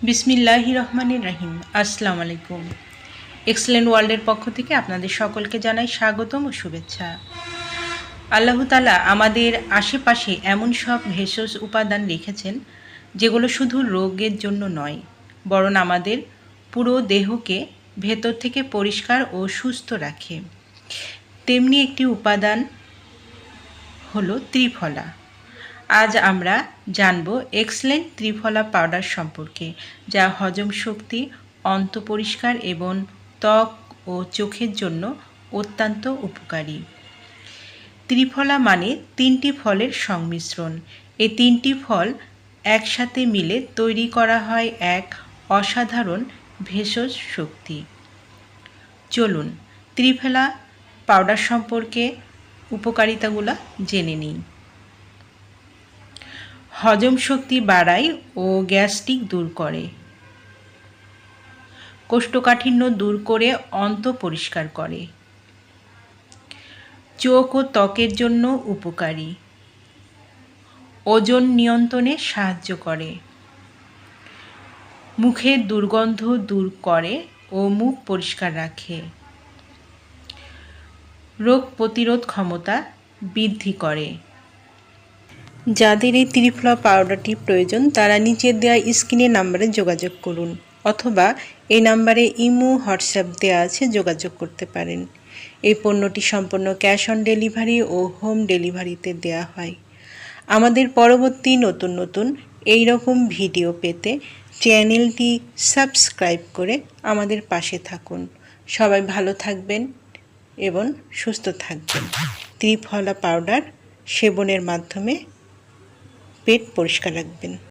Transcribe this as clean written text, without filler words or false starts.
বিসমিল্লাহির রহমানির রহিম। আসসালামু আলাইকুম। এক্সেলেন্ট ওয়ার্ল্ডের পক্ষ থেকে আপনাদের সকলকে জানাই স্বাগতম ও শুভেচ্ছা। আল্লাহ তাআলা আমাদের আশেপাশে এমন সব ভেষজ উপাদান রেখেছেন যেগুলো শুধু রোগের জন্য নয়, বরং আমাদের পুরো দেহকে ভেতর থেকে পরিষ্কার ও সুস্থ রাখে। তেমনি একটি উপাদান হলো ত্রিফলা। আজ আমরা জানব এক্সেলেন্ট ত্রিফলা পাউডার সম্পর্কে, যা হজম শক্তি, অন্ত পরিষ্কার এবং ত্বক ও চোখের জন্য অত্যন্ত উপকারী। ত্রিফলা মানে 3টি ফলের সংমিশ্রণ। এই 3টি ফল একসাথে মিলে তৈরি করা হয় এক অসাধারণ ভেষজ শক্তি। চলুন ত্রিফলা পাউডার সম্পর্কে উপকারিতাগুলো জেনে নিই। হজম শক্তি বাড়ায় ও গ্যাস্ট্রিক দূর করে, কোষ্ঠকাঠিন্য দূর করে অন্ত পরিষ্কার করে, চোখ ও ত্বকের জন্য উপকারী, ওজন নিয়ন্ত্রণে সাহায্য করে, মুখের দুর্গন্ধ দূর করে ও মুখ পরিষ্কার রাখে, রোগ প্রতিরোধ ক্ষমতা বৃদ্ধি করে। যাদের এই ত্রিফলা পাউডারটি প্রয়োজন তারা নিচের দেওয়া স্ক্রিনের নাম্বারে যোগাযোগ করুন, অথবা এই নাম্বারে ইমো, হোয়াটসঅ্যাপ দেওয়া আছে, যোগাযোগ করতে পারেন। এই পণ্যটি সম্পূর্ণ ক্যাশ অন ডেলিভারি ও হোম ডেলিভারিতে দেওয়া হয়। আমাদের পরবর্তী নতুন নতুন এই রকম ভিডিও পেতে চ্যানেলটি সাবস্ক্রাইব করে আমাদের পাশে থাকুন। সবাই ভালো থাকবেন এবং সুস্থ থাকবেন। ত্রিফলা পাউডার সেবনের মাধ্যমে পেট পরিষ্কার রাখবেন।